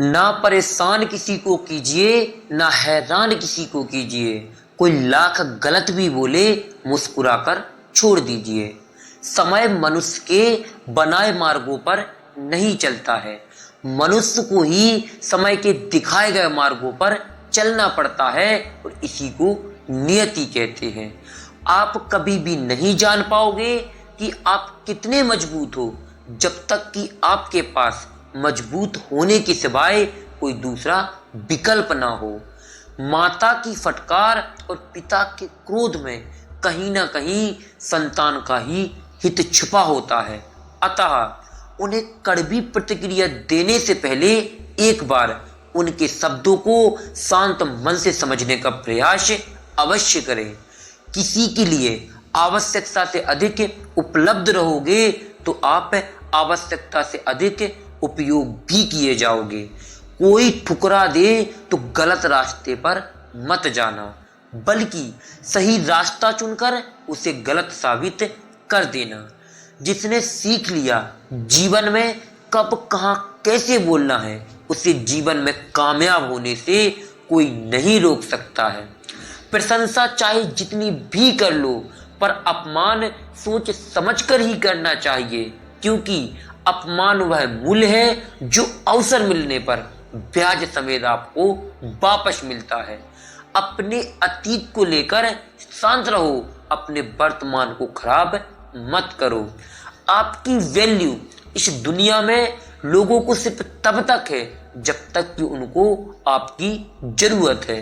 ना परेशान किसी को कीजिए, ना हैरान किसी को कीजिए। कोई लाख गलत भी बोले, मुस्कुराकर छोड़ दीजिए। समय मनुष्य के बनाए मार्गों पर नहीं चलता है, मनुष्य को ही समय के दिखाए गए मार्गों पर चलना पड़ता है, और इसी को नियति कहते हैं। आप कभी भी नहीं जान पाओगे कि आप कितने मजबूत हो जब तक कि आपके पास मजबूत होने के सिवाय कोई दूसरा विकल्प ना हो। माता की फटकार और पिता के क्रोध में कहीं ना कहीं संतान का ही हित छिपा होता है। अतः उन्हें कड़वी प्रतिक्रिया देने से पहले एक बार उनके शब्दों को शांत मन से समझने का प्रयास अवश्य करें। किसी के लिए आवश्यकता से अधिक उपलब्ध रहोगे तो आप आवश्यकता से अधिक उपयोग भी किए जाओगे। कोई ठुकरा दे तो गलत रास्ते पर मत जाना, बल्कि सही रास्ता चुनकर उसे गलत साबित कर देना। जिसने सीख लिया जीवन में कब कहाँ कैसे बोलना है, उसे जीवन में कामयाब होने से कोई नहीं रोक सकता है। प्रशंसा चाहे जितनी भी कर लो, पर अपमान सोच समझकर ही करना चाहिए, क्योंकि अपमान वह मूल्य है जो अवसर मिलने पर ब्याज समेत आपको वापस मिलता है। अपने अतीत को लेकर शांत रहो, अपने वर्तमान को खराब मत करो। आपकी वैल्यू इस दुनिया में लोगों को सिर्फ तब तक है जब तक कि उनको आपकी जरूरत है।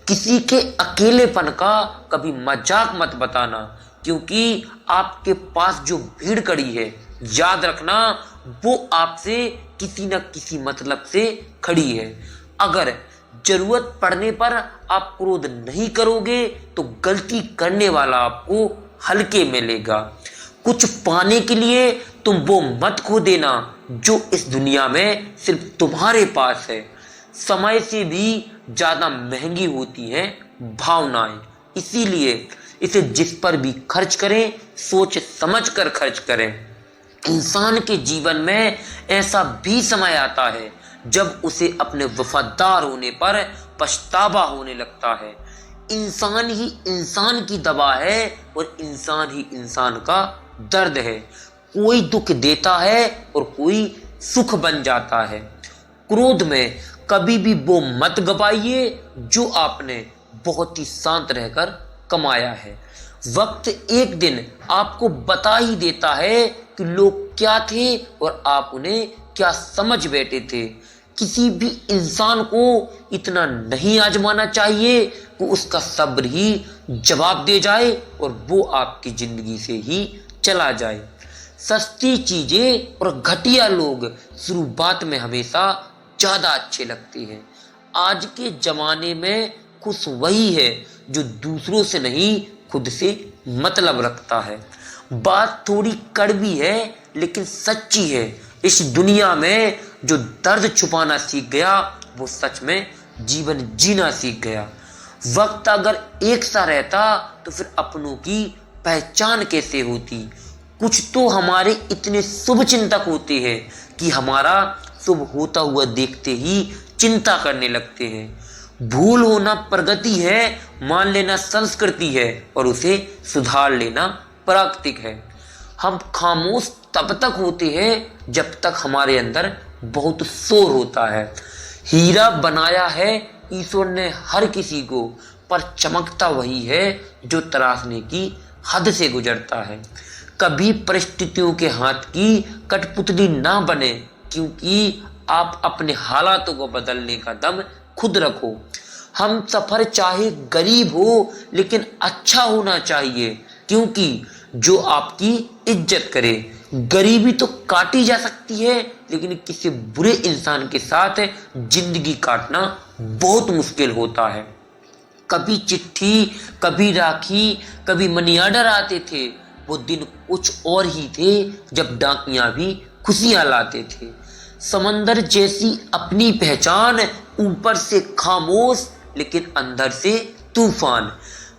किसी के अकेलेपन का कभी मजाक मत बताना, क्योंकि आपके पास जो भीड़ कड़ी है, याद रखना वो आपसे किसी न किसी मतलब से खड़ी है। अगर जरूरत पड़ने पर आप क्रोध नहीं करोगे तो गलती करने वाला आपको हल्के में लेगा। कुछ पाने के लिए तुम वो मत खो देना जो इस दुनिया में सिर्फ तुम्हारे पास है। समय से भी ज्यादा महंगी होती है भावनाएं, इसीलिए इसे जिस पर भी खर्च करें सोच समझ कर खर्च करें। इंसान के जीवन में ऐसा भी समय आता है जब उसे अपने वफादार होने पर पछतावा होने लगता है। इंसान ही इंसान की दवा है और इंसान ही इंसान का दर्द है। कोई दुख देता है और कोई सुख बन जाता है। क्रोध में कभी भी वो मत गवाइए जो आपने बहुत ही शांत रहकर कमाया है। वक्त एक दिन आपको बता ही देता है कि लोग क्या थे और आप उन्हें क्या समझ बैठे थे। किसी भी इंसान को इतना नहीं आजमाना चाहिए कि उसका सब्र ही जवाब दे जाए और वो आपकी जिंदगी से ही चला जाए। सस्ती चीजें और घटिया लोग शुरुआत में हमेशा ज्यादा अच्छे लगते हैं। आज के जमाने में खुश वही है जो दूसरों से नहीं खुद से मतलब रखता है। बात थोड़ी कड़वी है लेकिन सच्ची है। इस दुनिया में जो दर्द छुपाना सीख गया वो सच में जीवन जीना सीख गया। वक्त अगर एक सा रहता तो फिर अपनों की पहचान कैसे होती। कुछ तो हमारे इतने शुभ चिंतक होते हैं कि हमारा शुभ होता हुआ देखते ही चिंता करने लगते हैं। भूल होना प्रगति है, मान लेना संस्कृति है और उसे सुधार लेना प्राकृतिक है। हम खामोश तब तक होते हैं जब तक हमारे अंदर बहुत शोर होता है। हीरा बनाया है ईश्वर ने हर किसी को, पर चमकता वही है जो तराशने की हद से गुजरता है। कभी परिस्थितियों के हाथ की कठपुतली ना बने, क्योंकि आप अपने हालातों को बदलने का दम खुद रखो। हम सफर चाहे गरीब हो लेकिन अच्छा होना चाहिए, क्योंकि जो आपकी इज्जत करे। गरीबी तो काटी जा सकती है लेकिन किसी बुरे इंसान के साथ जिंदगी काटना बहुत मुश्किल होता है। कभी चिट्ठी, कभी राखी, कभी मनी ऑर्डर आते थे। वो दिन कुछ और ही थे जब डाकियां भी खुशियां लाते थे। समंदर जैसी अपनी पहचान, ऊपर से खामोश लेकिन अंदर से तूफान।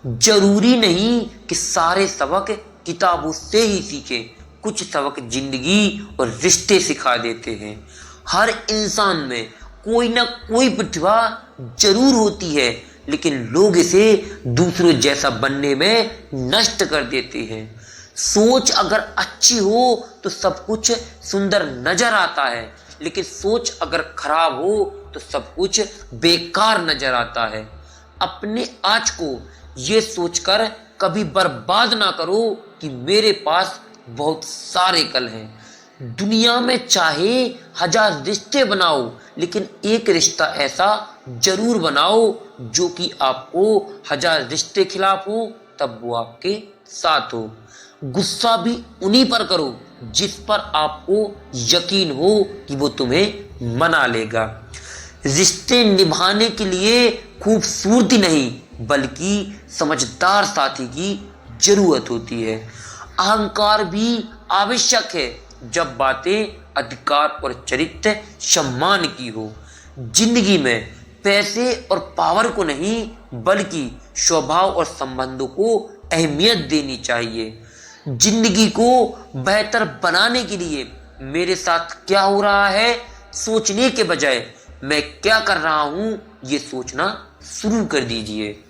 जरूरी नहीं कि सारे सबक किताबों से ही सीखे, कुछ सबक जिंदगी और रिश्ते सिखा देते हैं। हर इंसान में कोई ना कोई प्रतिभा जरूर होती है, लेकिन लोग इसे दूसरों जैसा बनने में नष्ट कर देते हैं। सोच अगर अच्छी हो तो सब कुछ सुंदर नजर आता है, लेकिन सोच अगर खराब हो तो सब कुछ बेकार नजर आता है। अपने आज को ये सोचकर कभी बर्बाद ना करो कि मेरे पास बहुत सारे कल हैं। दुनिया में चाहे 1000 रिश्ते बनाओ, लेकिन एक रिश्ता ऐसा जरूर बनाओ जो कि आपको 1000 रिश्ते खिलाफ हो तब वो आपके साथ हो। गुस्सा भी उन्हीं पर करो जिस पर आपको यकीन हो कि वो तुम्हें मना लेगा। रिश्ते निभाने के लिए खूबसूरती नहीं बल्कि समझदार साथी की जरूरत होती है। अहंकार भी आवश्यक है जब बातें अधिकार और चरित्र सम्मान की हो। जिंदगी में पैसे और पावर को नहीं बल्कि स्वभाव और संबंधों को अहमियत देनी चाहिए। जिंदगी को बेहतर बनाने के लिए मेरे साथ क्या हो रहा है सोचने के बजाय मैं क्या कर रहा हूं ये सोचना शुरू कर दीजिए।